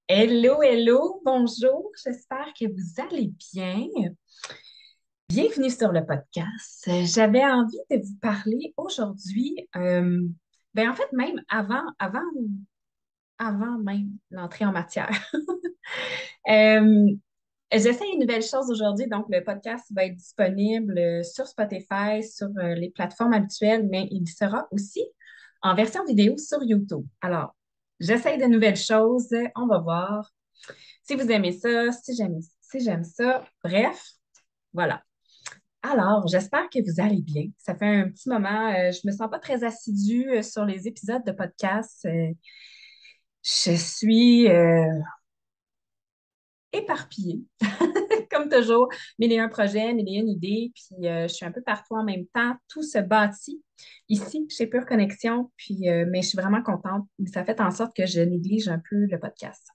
Hello, hello, bonjour, j'espère que vous allez bien. Bienvenue sur le podcast. J'avais envie de vous parler aujourd'hui, en fait, même avant même l'entrée en matière. Euh, J'essaie une nouvelle chose aujourd'hui, donc le podcast va être disponible sur Spotify, sur les plateformes habituelles, mais il sera aussi en version vidéo sur YouTube. Alors, j'essaie de nouvelles choses, on va voir. Si vous aimez ça, si j'aime ça, bref, voilà. Alors, j'espère que vous allez bien. Ça fait un petit moment, je me sens pas très assidue sur les épisodes de podcast. Je suis éparpillée, comme toujours. Mille et un projets, mille et une idées, puis je suis un peu partout en même temps. Tout se bâtit ici chez Pure Connexion, puis, mais je suis vraiment contente. Ça fait en sorte que je néglige un peu le podcast.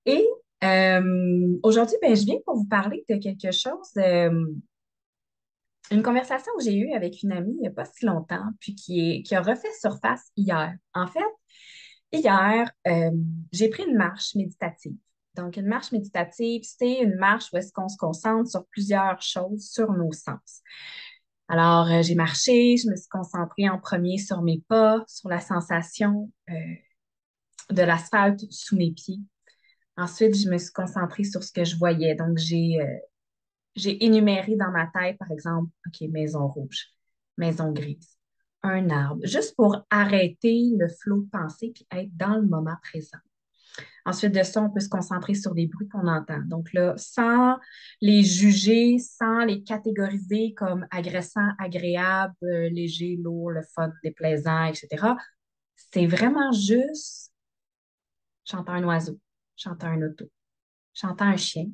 Et aujourd'hui, je viens pour vous parler de quelque chose, une conversation que j'ai eue avec une amie il n'y a pas si longtemps, puis qui a refait surface hier. En fait, hier, j'ai pris une marche méditative. Donc, une marche méditative, c'est une marche où est-ce qu'on se concentre sur plusieurs choses, sur nos sens. Alors, j'ai marché, je me suis concentrée en premier sur mes pas, sur la sensation de l'asphalte sous mes pieds. Ensuite, je me suis concentrée sur ce que je voyais. Donc, j'ai énuméré dans ma tête, par exemple, OK, maison rouge, maison grise, un arbre, juste pour arrêter le flot de pensée puis être dans le moment présent. Ensuite de ça, on peut se concentrer sur les bruits qu'on entend. Donc là, sans les juger, sans les catégoriser comme agressants, agréables, légers, lourds, le fun, déplaisant, etc. C'est vraiment juste j'entends un oiseau, j'entends un auto, j'entends un chien,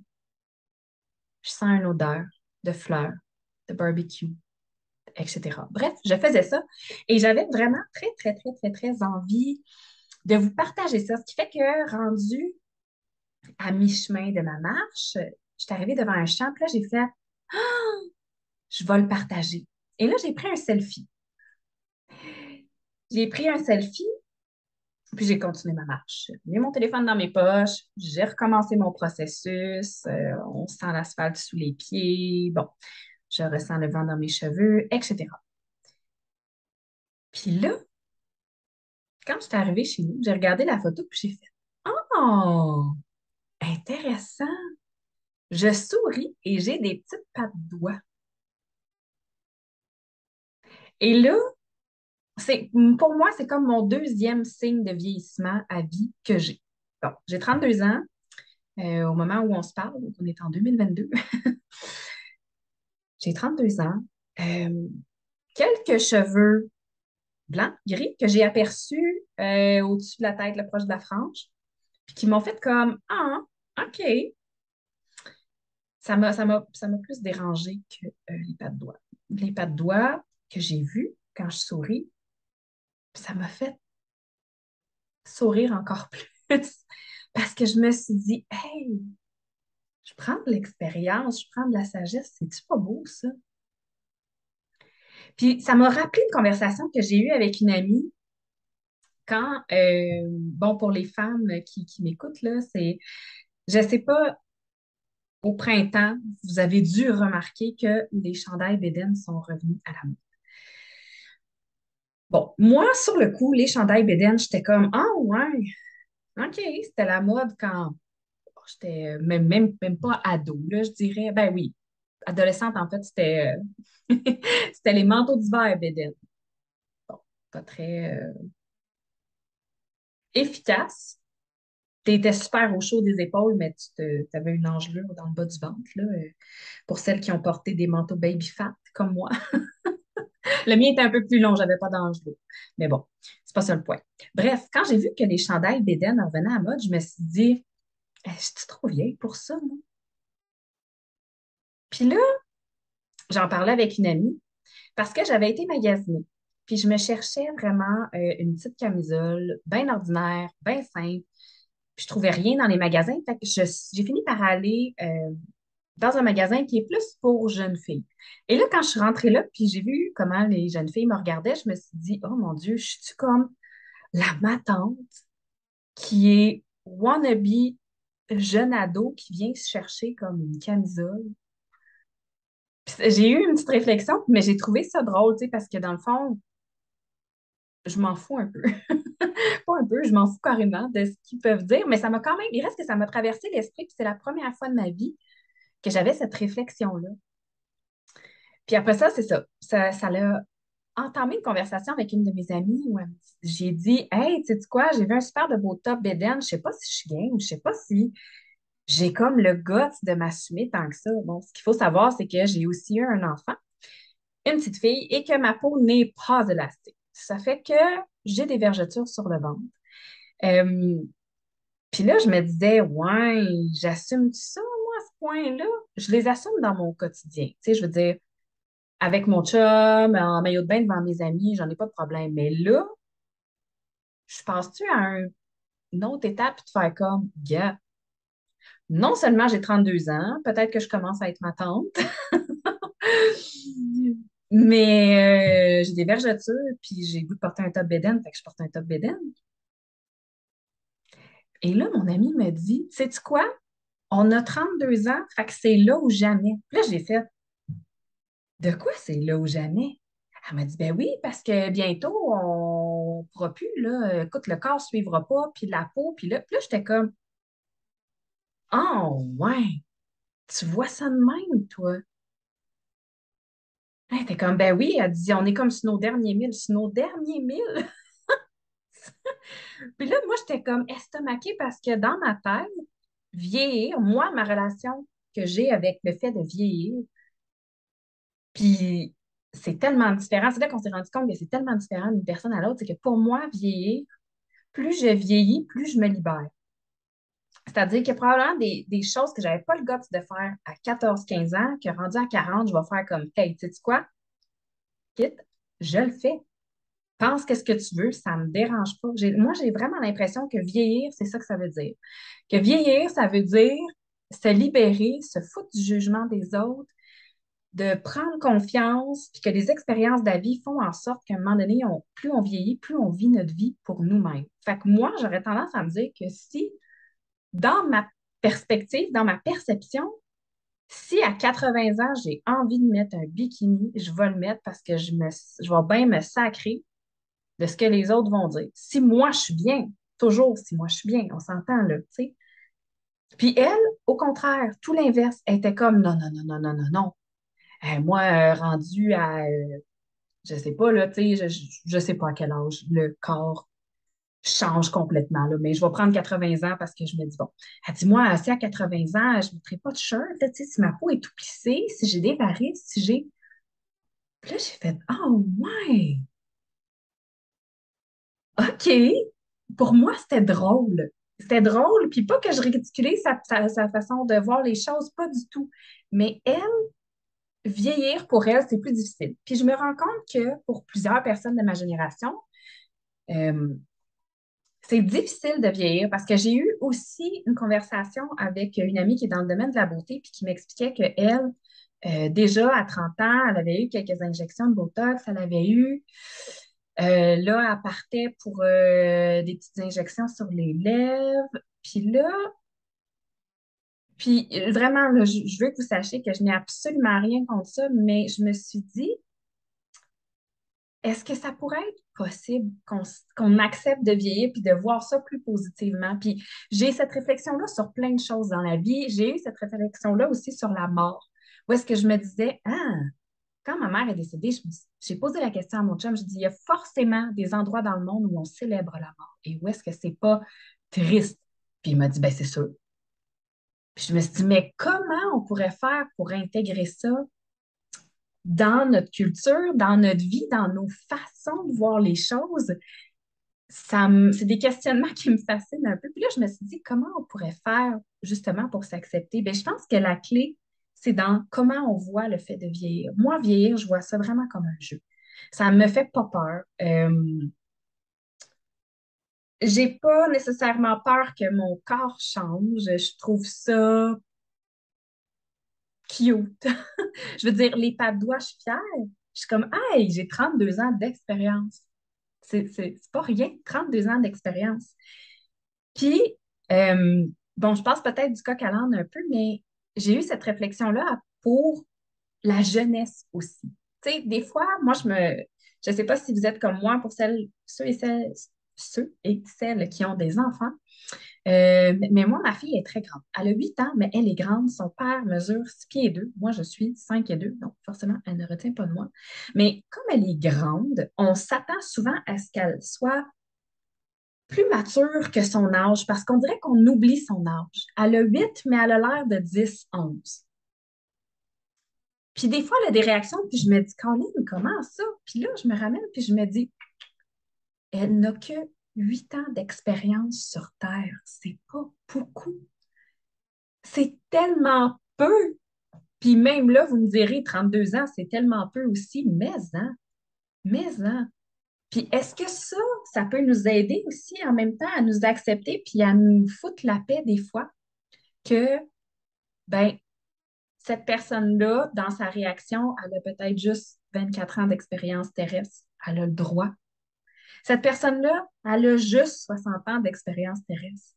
je sens une odeur de fleurs, de barbecue, etc. Bref, je faisais ça et j'avais vraiment très, très, très, très, très envie de vous partager ça. Ce qui fait que rendu à mi-chemin de ma marche, je suis arrivée devant un champ, puis là, j'ai fait, je vais le partager. Et là, j'ai pris un selfie. J'ai pris un selfie, puis j'ai continué ma marche. J'ai mis mon téléphone dans mes poches, j'ai recommencé mon processus, on sent l'asphalte sous les pieds, bon, je ressens le vent dans mes cheveux, etc. Puis là, quand je suis arrivée chez nous, j'ai regardé la photo, puis j'ai fait, oh, intéressant. Je souris et j'ai des petites pattes doigts. Et là, pour moi, c'est comme mon deuxième signe de vieillissement à vie que j'ai. Bon, j'ai 32 ans au moment où on se parle, donc on est en 2022. J'ai 32 ans. Euh, Quelques cheveux blancs, gris, que j'ai aperçus au-dessus de la tête, là, proche de la frange, puis qui m'ont fait comme, ah, OK. Ça m'a plus dérangé que les pattes doigts. Les pattes doigts que j'ai vues quand je souris, ça m'a fait sourire encore plus parce que je me suis dit, hey, je prends de l'expérience, je prends de la sagesse, c'est-tu pas beau ça? Puis ça m'a rappelé une conversation que j'ai eue avec une amie quand, bon, pour les femmes qui m'écoutent, là, je sais pas, au printemps, vous avez dû remarquer que les chandails Beden sont revenus à la mode. Bon, moi, sur le coup, les chandails Beden, j'étais comme, ah ouais, OK, c'était la mode quand j'étais même pas ado, là, je dirais. Ben oui, adolescente, en fait, c'était les manteaux d'hiver Beden. Bon, pas très efficace. Tu étais super au chaud des épaules, mais tu avais une engelure dans le bas du ventre, là, pour celles qui ont porté des manteaux baby fat, comme moi. Le mien était un peu plus long, j'avais pas d'engelure. Mais bon, c'est pas ça le point. Bref, quand j'ai vu que les chandails Beden revenaient à la mode, je me suis dit, je suis trop vieille pour ça, moi. Puis là, j'en parlais avec une amie parce que j'avais été magasinée. Puis je me cherchais vraiment une petite camisole bien ordinaire, bien simple. Puis je trouvais rien dans les magasins. Fait que j'ai fini par aller dans un magasin qui est plus pour jeunes filles. Et là, quand je suis rentrée là, puis j'ai vu comment les jeunes filles me regardaient, je me suis dit, oh mon Dieu, je suis comme la ma tante qui est wannabe jeune ado qui vient se chercher comme une camisole. Puis j'ai eu une petite réflexion, mais j'ai trouvé ça drôle, tu sais, parce que dans le fond, je m'en fous un peu. Pas un peu, je m'en fous carrément de ce qu'ils peuvent dire, mais ça m'a quand même, il reste que ça m'a traversé l'esprit, puis c'est la première fois de ma vie que j'avais cette réflexion-là. Puis après ça, c'est ça. Ça l'a entamé une conversation avec une de mes amies où j'ai dit, Hey, tu sais quoi, j'ai vu un super de beau top Beden, je sais pas si je suis game, je sais pas si j'ai comme le guts de m'assumer tant que ça. Bon, ce qu'il faut savoir, c'est que j'ai aussi eu un enfant, une petite fille, et que ma peau n'est pas élastique. Ça fait que j'ai des vergetures sur le ventre. Euh, Puis là, je me disais, ouais, j'assume ça, moi, à ce point-là. Je les assume dans mon quotidien. Tu sais, je veux dire, avec mon chum, en maillot de bain devant mes amis, j'en ai pas de problème. Mais là, je passe-tu à une autre étape et de faire comme, gars, non seulement j'ai 32 ans, peut-être que je commence à être ma tante, mais j'ai des vergetures, puis j'ai le goût de porter un top bédaine, fait que je porte un top bédaine. Et là, mon ami me dit, sais-tu quoi? On a 32 ans, fait que c'est là ou jamais. Puis là, j'ai fait, de quoi c'est là ou jamais? Elle m'a dit, ben oui, parce que bientôt, on ne pourra plus, là. Écoute, le corps ne suivra pas, puis la peau, puis là j'étais comme, oh, ouais, tu vois ça de même, toi? Elle était comme, ben oui, elle dit, on est comme sur nos derniers milles, sur nos derniers milles. Puis là, moi, j'étais comme estomaquée parce que dans ma tête, vieillir, moi, ma relation que j'ai avec le fait de vieillir, puis c'est tellement différent. C'est là qu'on s'est rendu compte que c'est tellement différent d'une personne à l'autre. C'est que pour moi, vieillir, plus je vieillis, plus je me libère. C'est-à-dire que probablement des choses que j'avais pas le goût de faire à 14 15 ans, que rendu à 40 je vais faire comme, hey, tu sais quoi, quitte, je le fais. Pense qu'est-ce que tu veux, ça me dérange pas. Moi, j'ai vraiment l'impression que vieillir, c'est ça que ça veut dire. Que vieillir, ça veut dire se libérer, se foutre du jugement des autres, de prendre confiance, puis que les expériences de la vie font en sorte qu'à un moment donné, plus on vieillit, plus on vit notre vie pour nous-mêmes. Fait que moi, j'aurais tendance à me dire que si, dans ma perspective, dans ma perception, si à 80 ans, j'ai envie de mettre un bikini, je vais le mettre parce que je vais bien me sacrer de ce que les autres vont dire. Si moi, je suis bien, toujours si moi, je suis bien, on s'entend là, tu sais. Puis elle, au contraire, tout l'inverse, elle était comme non, non, non, non, non, non, non. Moi, rendue à, je sais pas, là, tu sais, je sais pas à quel âge le corps change complètement, là, mais je vais prendre 80 ans parce que je me dis, bon, elle dit, moi, si à 80 ans, je ne mettrai pas de shirt, là, tu sais, si ma peau est tout plissée, si j'ai des varices, si j'ai. Puis là, j'ai fait, oh, ouais, OK. Pour moi, c'était drôle. C'était drôle, puis pas que je ridiculise sa façon de voir les choses, pas du tout. Mais elle, vieillir pour elle, c'est plus difficile. Puis je me rends compte que pour plusieurs personnes de ma génération, euh, c'est difficile de vieillir parce que j'ai eu aussi une conversation avec une amie qui est dans le domaine de la beauté puis qui m'expliquait qu'elle, déjà à 30 ans, elle avait eu quelques injections de Botox, elle avait eu, là, elle partait pour des petites injections sur les lèvres. Puis là, vraiment, là, je veux que vous sachiez que je n'ai absolument rien contre ça, mais je me suis dit, est-ce que ça pourrait être possible qu'on accepte de vieillir puis de voir ça plus positivement? Puis j'ai cette réflexion-là sur plein de choses dans la vie. J'ai eu cette réflexion-là aussi sur la mort. Où est-ce que je me disais, ah, quand ma mère est décédée, j'ai posé la question à mon chum, je dis, il y a forcément des endroits dans le monde où on célèbre la mort. Et où est-ce que c'est pas triste? Puis il m'a dit, ben c'est sûr. Puis je me suis dit, mais comment on pourrait faire pour intégrer ça dans notre culture, dans notre vie, dans nos façons de voir les choses? C'est des questionnements qui me fascinent un peu. Puis là, je me suis dit, comment on pourrait faire justement pour s'accepter? Bien, je pense que la clé, c'est dans comment on voit le fait de vieillir. Moi, vieillir, je vois ça vraiment comme un jeu. Ça ne me fait pas peur. J'ai pas nécessairement peur que mon corps change. Je trouve ça cute. Je veux dire, les pas de doigts, je suis fière. Je suis comme, hey, j'ai 32 ans d'expérience. C'est pas rien, 32 ans d'expérience. Puis, Euh, bon, je passe peut-être du coq à l'âne un peu, mais j'ai eu cette réflexion-là pour la jeunesse aussi. Tu sais, des fois, je sais pas si vous êtes comme moi pour ceux et celles qui ont des enfants. Mais moi, ma fille est très grande. Elle a 8 ans, mais elle est grande. Son père mesure 6 pieds et 2. Moi, je suis 5 et 2. Donc, forcément, elle ne retient pas de moi. Mais comme elle est grande, on s'attend souvent à ce qu'elle soit plus mature que son âge parce qu'on dirait qu'on oublie son âge. Elle a 8, mais elle a l'air de 10, 11. Puis des fois, elle a des réactions, puis je me dis, Colin, comment ça? Puis là, je me ramène, puis je me dis, elle n'a que 8 ans d'expérience sur Terre. C'est pas beaucoup. C'est tellement peu. Puis même là, vous me direz, 32 ans, c'est tellement peu aussi. Mais. Puis est-ce que ça peut nous aider aussi en même temps à nous accepter puis à nous foutre la paix des fois que, ben, cette personne-là, dans sa réaction, elle a peut-être juste 24 ans d'expérience terrestre. Elle a le droit. Cette personne-là, elle a juste 60 ans d'expérience terrestre.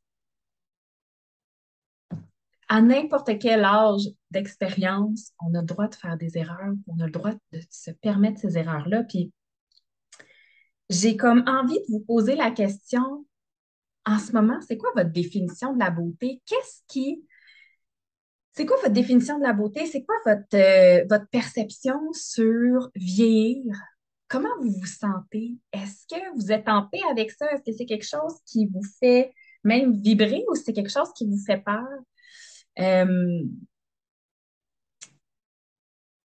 À n'importe quel âge d'expérience, on a le droit de faire des erreurs, on a le droit de se permettre ces erreurs-là. Puis j'ai comme envie de vous poser la question, en ce moment, c'est quoi votre définition de la beauté? C'est quoi votre définition de la beauté? C'est quoi votre perception sur vieillir? Comment vous vous sentez? Est-ce que vous êtes en paix avec ça? Est-ce que c'est quelque chose qui vous fait même vibrer ou c'est quelque chose qui vous fait peur? Euh,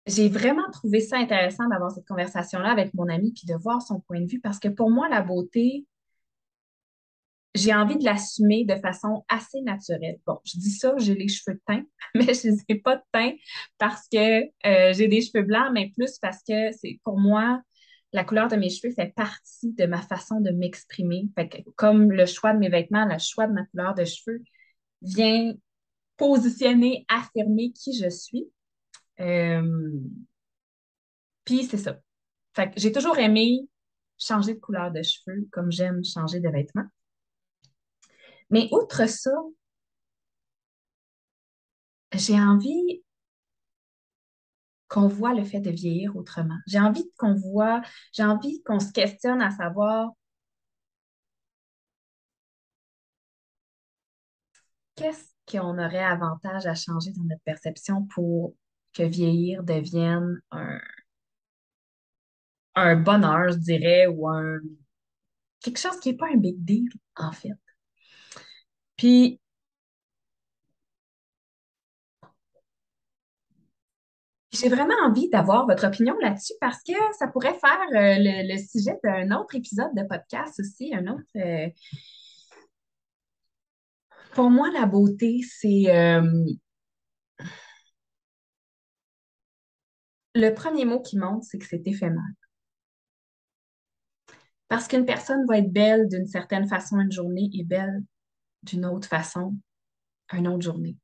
j'ai vraiment trouvé ça intéressant d'avoir cette conversation-là avec mon ami puis de voir son point de vue parce que pour moi, la beauté, j'ai envie de l'assumer de façon assez naturelle. Bon, je dis ça, j'ai les cheveux teints, mais je n'ai pas de teint parce que j'ai des cheveux blancs, mais plus parce que c'est pour moi, la couleur de mes cheveux fait partie de ma façon de m'exprimer. Fait que, comme le choix de mes vêtements, le choix de ma couleur de cheveux vient positionner, affirmer qui je suis. Euh, Puis c'est ça. Fait que j'ai toujours aimé changer de couleur de cheveux comme j'aime changer de vêtements. Mais outre ça, j'ai envie qu'on voit le fait de vieillir autrement. J'ai envie qu'on se questionne à savoir qu'est-ce qu'on aurait avantage à changer dans notre perception pour que vieillir devienne un bonheur, je dirais, ou quelque chose qui n'est pas un big deal, en fait. Puis, j'ai vraiment envie d'avoir votre opinion là-dessus parce que ça pourrait faire le sujet d'un autre épisode de podcast aussi, un autre. Pour moi, la beauté, c'est le premier mot qui monte, c'est que c'est éphémère. Parce qu'une personne va être belle d'une certaine façon une journée et belle d'une autre façon une autre journée.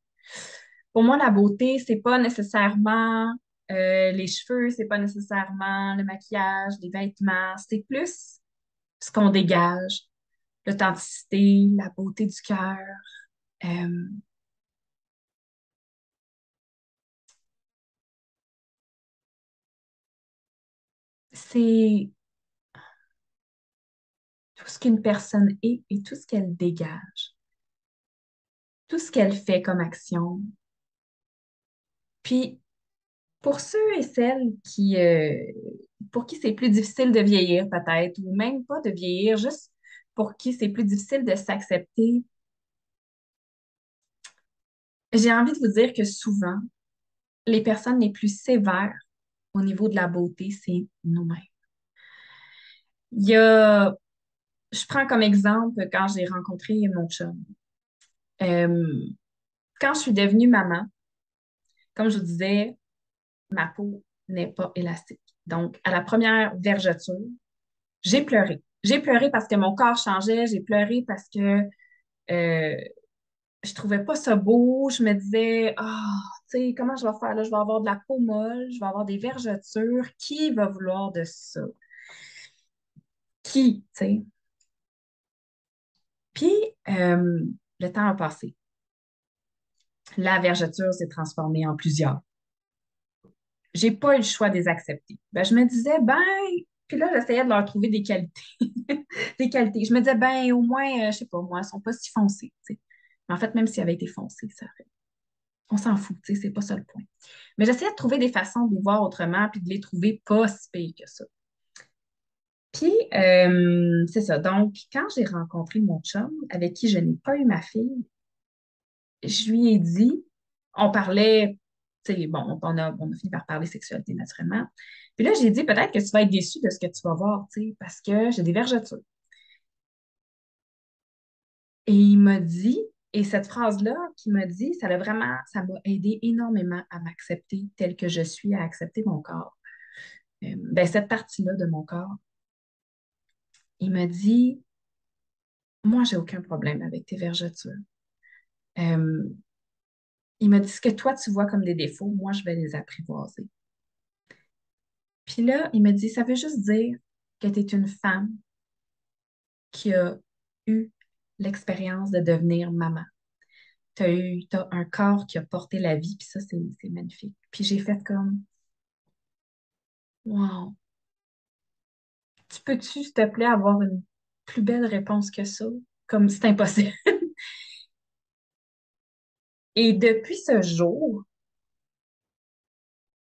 Pour moi, la beauté, c'est pas nécessairement les cheveux, c'est pas nécessairement le maquillage, les vêtements, c'est plus ce qu'on dégage, l'authenticité, la beauté du cœur. Euh, c'est tout ce qu'une personne est et tout ce qu'elle dégage, tout ce qu'elle fait comme action. Puis, pour ceux et celles pour qui c'est plus difficile de vieillir peut-être, ou même pas de vieillir, juste pour qui c'est plus difficile de s'accepter, j'ai envie de vous dire que souvent, les personnes les plus sévères au niveau de la beauté, c'est nous-mêmes. Il y a, je prends comme exemple quand j'ai rencontré mon chum. Euh, Quand je suis devenue maman, comme je vous disais, ma peau n'est pas élastique. Donc, à la première vergeture, j'ai pleuré. J'ai pleuré parce que mon corps changeait. J'ai pleuré parce que euh, je trouvais pas ça beau. Je me disais, ah, tu sais, comment je vais faire là? Je vais avoir de la peau molle, je vais avoir des vergetures. Qui va vouloir de ça? Qui, tu sais? Puis, Le temps a passé. La vergeture s'est transformée en plusieurs. J'ai pas eu le choix de les accepter. Ben, je me disais, ben, puis là, j'essayais de leur trouver des qualités. Des qualités. Je me disais, ben, au moins, je sais pas, moi, elles sont pas si foncées, tu sais. Mais en fait, même s'ils avaient été foncées, on s'en fout, tu sais, c'est pas ça le point. Mais j'essayais de trouver des façons de les voir autrement, puis de les trouver pas si pires que ça. Puis, c'est ça. Donc, quand j'ai rencontré mon chum, avec qui je n'ai pas eu ma fille, je lui ai dit, on parlait, tu sais, bon, on a fini par parler sexualité naturellement. Puis là, j'ai dit, peut-être que tu vas être déçu de ce que tu vas voir, tu sais, parce que j'ai des vergetures. Et il m'a dit, et cette phrase-là qu'il m'a dit, ça m'a aidé énormément à m'accepter telle que je suis, à accepter mon corps. Ben, cette partie-là de mon corps. Il m'a dit, moi, j'ai aucun problème avec tes vergetures. Euh, il m'a dit, ce que toi, tu vois comme des défauts, moi, je vais les apprivoiser. Puis là, il m'a dit, ça veut juste dire que tu es une femme qui a eu l'expérience de devenir maman. T'as un corps qui a porté la vie, puis ça, c'est magnifique. Puis j'ai fait comme, wow, tu peux-tu, s'il te plaît, avoir une plus belle réponse que ça? Comme c'est impossible. Et depuis ce jour,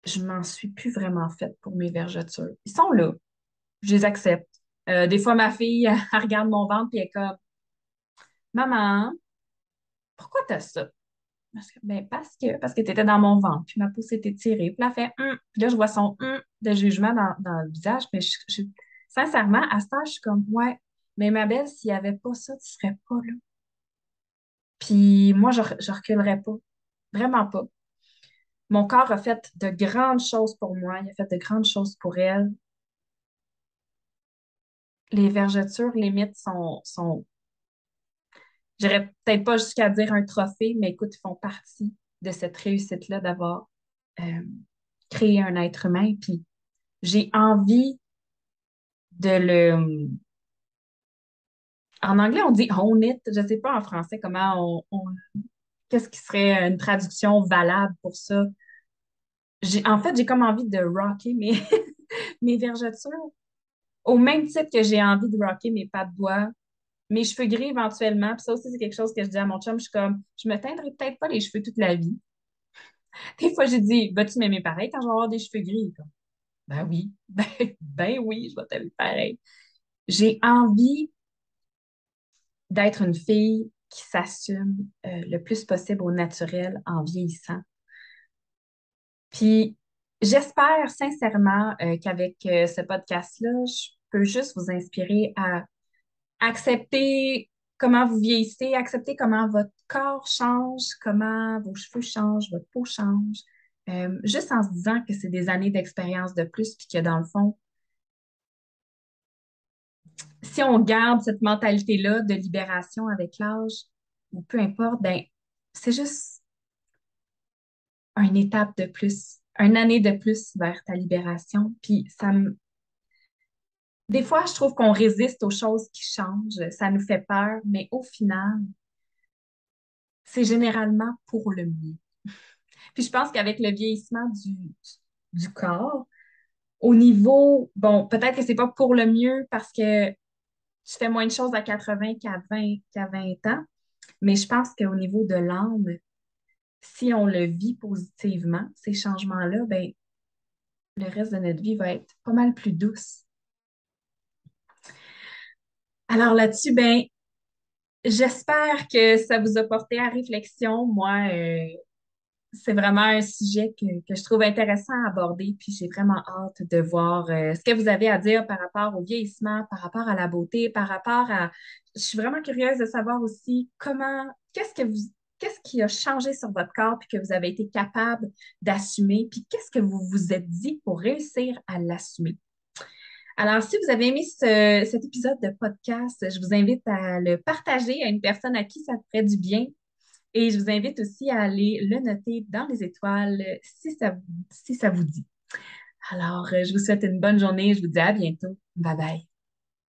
je m'en suis plus vraiment faite pour mes vergetures. Ils sont là, je les accepte. Des fois, ma fille, elle regarde mon ventre, puis elle est comme, maman, pourquoi t'as ça? Parce que tu étais dans mon ventre, puis ma peau s'est étirée. Puis là, elle fait Puis là, je vois son de jugement dans le visage. Mais sincèrement, à ce temps, je suis comme ouais, mais ma belle, s'il n'y avait pas ça, tu serais pas là. Puis moi, je reculerais pas. Vraiment pas. Mon corps a fait de grandes choses pour moi. Il a fait de grandes choses pour elle. Les vergetures, limite, j'irais peut-être pas jusqu'à dire un trophée, mais écoute, ils font partie de cette réussite-là d'avoir euh, créé un être humain. Puis j'ai envie de le... En anglais, on dit own it. Je ne sais pas en français comment Qu'est-ce qui serait une traduction valable pour ça? En fait, j'ai comme envie de rocker mes vergetures. Au même titre que j'ai envie de rocker mes pattes de bois, mes cheveux gris éventuellement. Puis ça aussi, c'est quelque chose que je dis à mon chum. Je suis comme, je me teindrai peut-être pas les cheveux toute la vie. Des fois, j'ai dit, vas-tu m'aimer pareil quand je vais avoir des cheveux gris? Comme, ben oui, ben oui, je vais t'aimer pareil. J'ai envie d'être une fille qui s'assume le plus possible au naturel en vieillissant. Puis j'espère sincèrement qu'avec ce podcast-là, je peux juste vous inspirer à accepter comment vous vieillissez, accepter comment votre corps change, comment vos cheveux changent, votre peau change. Juste en se disant que c'est des années d'expérience de plus, puis que dans le fond, si on garde cette mentalité-là de libération avec l'âge, ou peu importe, ben, c'est juste une étape de plus, une année de plus vers ta libération. Puis des fois, je trouve qu'on résiste aux choses qui changent, ça nous fait peur, mais au final, c'est généralement pour le mieux. Puis je pense qu'avec le vieillissement du corps, au niveau, bon, peut-être que c'est pas pour le mieux parce que tu fais moins de choses à 80 qu'à 20 ans, mais je pense qu'au niveau de l'âme, si on le vit positivement, ces changements-là, ben, le reste de notre vie va être pas mal plus douce. Alors là-dessus, ben, j'espère que ça vous a porté à réflexion. Moi, c'est vraiment un sujet que je trouve intéressant à aborder, puis j'ai vraiment hâte de voir ce que vous avez à dire par rapport au vieillissement, par rapport à la beauté, par rapport à... Je suis vraiment curieuse de savoir aussi qu'est-ce qui a changé sur votre corps, puis que vous avez été capable d'assumer, puis qu'est-ce que vous vous êtes dit pour réussir à l'assumer. Alors, si vous avez aimé cet épisode de podcast, je vous invite à le partager à une personne à qui ça ferait du bien. Et je vous invite aussi à aller le noter dans les étoiles si ça vous dit. Alors, je vous souhaite une bonne journée. Je vous dis à bientôt. Bye bye.